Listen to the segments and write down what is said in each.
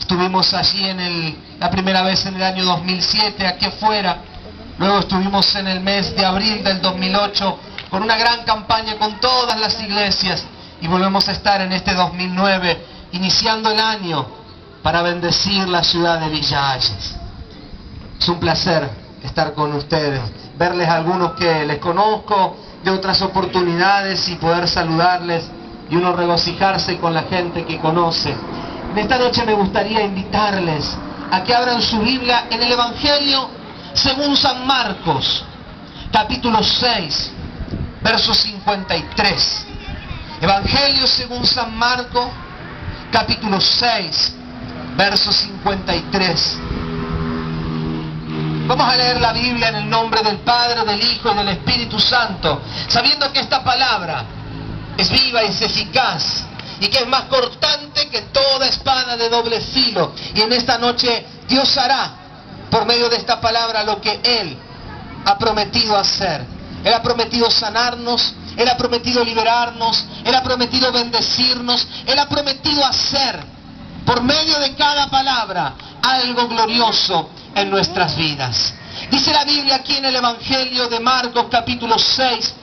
Estuvimos allí la primera vez en el año 2007, aquí afuera. Luego estuvimos en el mes de abril del 2008 con una gran campaña con todas las iglesias. Y volvemos a estar en este 2009, iniciando el año para bendecir la ciudad de Villa Hayes. Es un placer estar con ustedes, verles a algunos que les conozco de otras oportunidades y poder saludarles y uno regocijarse con la gente que conoce. En esta noche me gustaría invitarles a que abran su Biblia en el Evangelio según San Marcos, capítulo 6, verso 53. Evangelio según San Marcos, capítulo 6, verso 53. Vamos a leer la Biblia en el nombre del Padre, del Hijo y del Espíritu Santo, sabiendo que esta palabra es viva y es eficaz, y que es más cortante que toda espada de doble filo. Y en esta noche Dios hará, por medio de esta palabra, lo que Él ha prometido hacer. Él ha prometido sanarnos, Él ha prometido liberarnos, Él ha prometido bendecirnos, Él ha prometido hacer, por medio de cada palabra, algo glorioso en nuestras vidas. Dice la Biblia aquí en el Evangelio de Marcos, capítulo 6,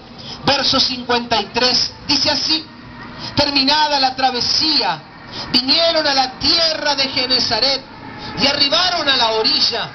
verso 53, dice así: terminada la travesía, vinieron a la tierra de Genesaret y arribaron a la orilla.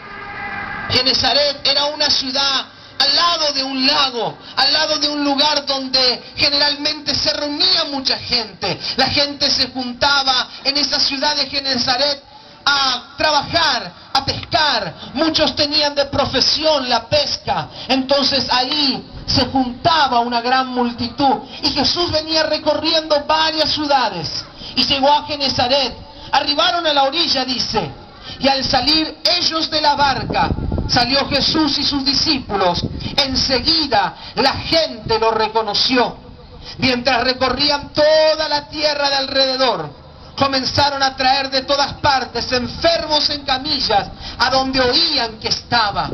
Genesaret era una ciudad al lado de un lago, al lado de un lugar donde generalmente se reunía mucha gente. La gente se juntaba en esa ciudad de Genesaret a trabajar, a pescar. Muchos tenían de profesión la pesca. Entonces ahí se juntaba una gran multitud. Y Jesús venía recorriendo varias ciudades y llegó a Genesaret. Arribaron a la orilla, dice, y al salir ellos de la barca, salió Jesús y sus discípulos. Enseguida la gente lo reconoció. Mientras recorrían toda la tierra de alrededor, comenzaron a traer de todas partes enfermos en camillas a donde oían que estaba.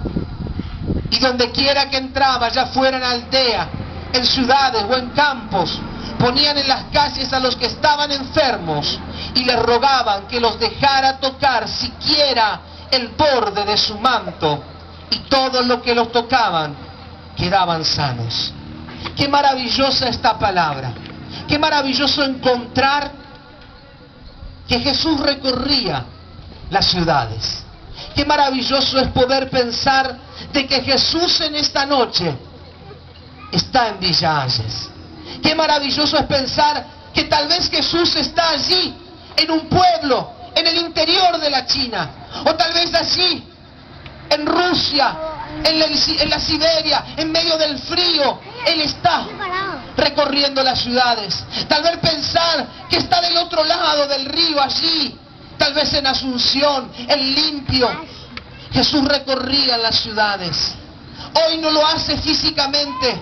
Y donde quiera que entraba, ya fuera en aldea, en ciudades o en campos, ponían en las calles a los que estaban enfermos y les rogaban que los dejara tocar siquiera el borde de su manto, y todos los que los tocaban quedaban sanos. Qué maravillosa esta palabra. Qué maravilloso encontrar que Jesús recorría las ciudades. Qué maravilloso es poder pensar de que Jesús en esta noche está en Villa Hayes. Qué maravilloso es pensar que tal vez Jesús está allí, en un pueblo, en el interior de la China, o tal vez allí, en Rusia, en la Siberia, en medio del frío. Él está recorriendo las ciudades. Tal vez pensar que está del otro lado del río, allí, tal vez en Asunción, en Limpio. Jesús recorría las ciudades. Hoy no lo hace físicamente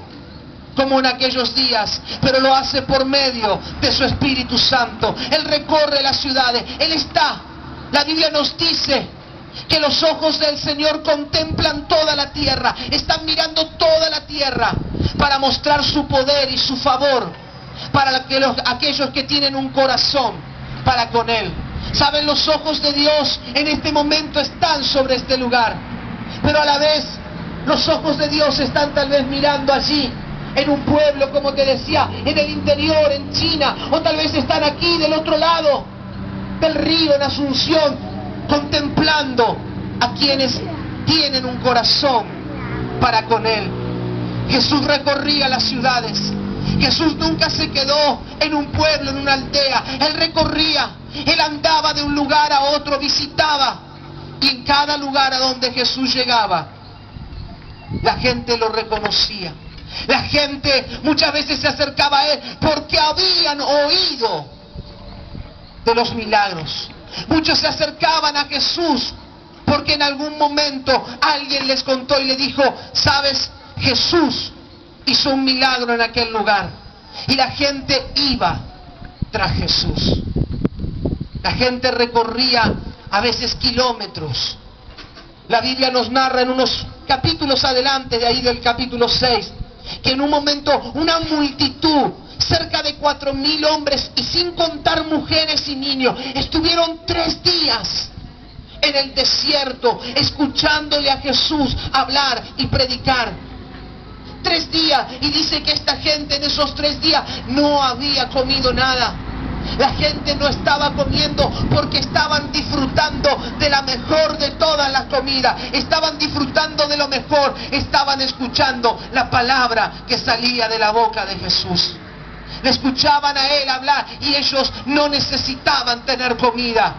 como en aquellos días, pero lo hace por medio de su Espíritu Santo. Él recorre las ciudades, Él está. La Biblia nos dice que los ojos del Señor contemplan toda la tierra, están mirando toda la tierra para mostrar su poder y su favor para aquellos que tienen un corazón para con Él. Saben, los ojos de Dios en este momento están sobre este lugar, pero a la vez los ojos de Dios están tal vez mirando allí, en un pueblo, como te decía, en el interior, en China, o tal vez están aquí del otro lado del río, en Asunción, contemplando a quienes tienen un corazón para con Él. Jesús recorría las ciudades. Jesús nunca se quedó en un pueblo, en una aldea. Él recorría, Él andaba de un lugar a otro, visitaba. Y en cada lugar a donde Jesús llegaba, la gente lo reconocía. La gente muchas veces se acercaba a Él porque habían oído de los milagros. Muchos se acercaban a Jesús porque en algún momento alguien les contó y le dijo: ¿sabes? Jesús hizo un milagro en aquel lugar. Y la gente iba tras Jesús. La gente recorría a veces kilómetros. La Biblia nos narra en unos capítulos adelante, de ahí del capítulo 6, que en un momento una multitud, cerca de 4.000 hombres, y sin contar mujeres y niños, estuvieron 3 días en el desierto, escuchándole a Jesús hablar y predicar. 3 días, y dice que esta gente en esos 3 días no había comido nada. La gente no estaba comiendo porque estaban disfrutando de la mejor de todas las comidas. Estaban disfrutando de lo mejor. Estaban escuchando la palabra que salía de la boca de Jesús. Le escuchaban a Él hablar y ellos no necesitaban tener comida.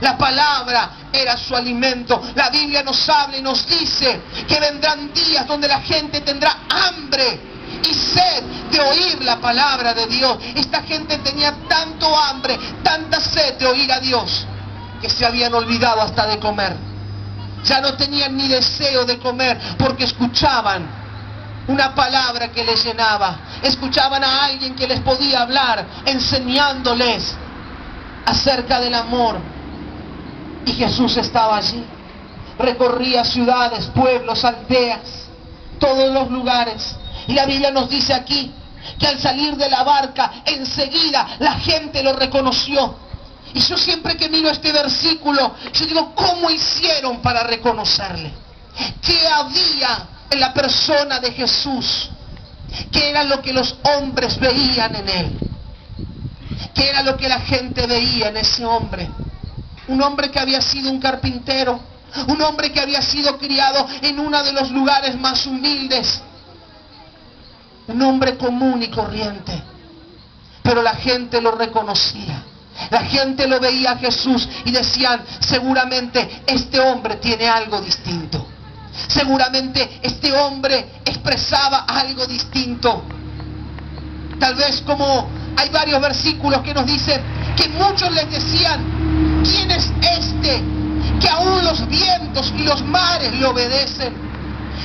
La palabra era su alimento. La Biblia nos habla y nos dice que vendrán días donde la gente tendrá hambre y sed de oír la palabra de Dios. Esta gente tenía tanto hambre, tanta sed de oír a Dios, que se habían olvidado hasta de comer. Ya no tenían ni deseo de comer porque escuchaban una palabra que les llenaba. Escuchaban a alguien que les podía hablar, enseñándoles acerca del amor. Y Jesús estaba allí. Recorría ciudades, pueblos, aldeas, todos los lugares. Y la Biblia nos dice aquí que al salir de la barca, enseguida la gente lo reconoció. Y yo siempre que miro este versículo, yo digo, ¿cómo hicieron para reconocerle? ¿Qué había en la persona de Jesús? ¿Qué era lo que los hombres veían en él? ¿Qué era lo que la gente veía en ese hombre? Un hombre que había sido un carpintero, un hombre que había sido criado en uno de los lugares más humildes, un hombre común y corriente, pero la gente lo reconocía. La gente lo veía a Jesús y decían, seguramente este hombre tiene algo distinto. Seguramente este hombre expresaba algo distinto. Tal vez como hay varios versículos que nos dicen que muchos les decían, ¿quién es este que aún los vientos y los mares le obedecen?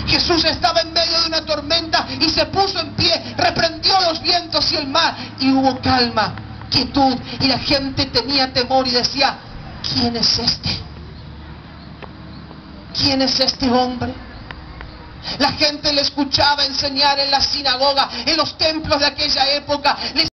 Jesús estaba en medio de una tormenta y se puso en pie, reprendió los vientos y el mar y hubo calma, quietud, y la gente tenía temor y decía, ¿quién es este? ¿Quién es este hombre? La gente le escuchaba enseñar en la sinagoga, en los templos de aquella época.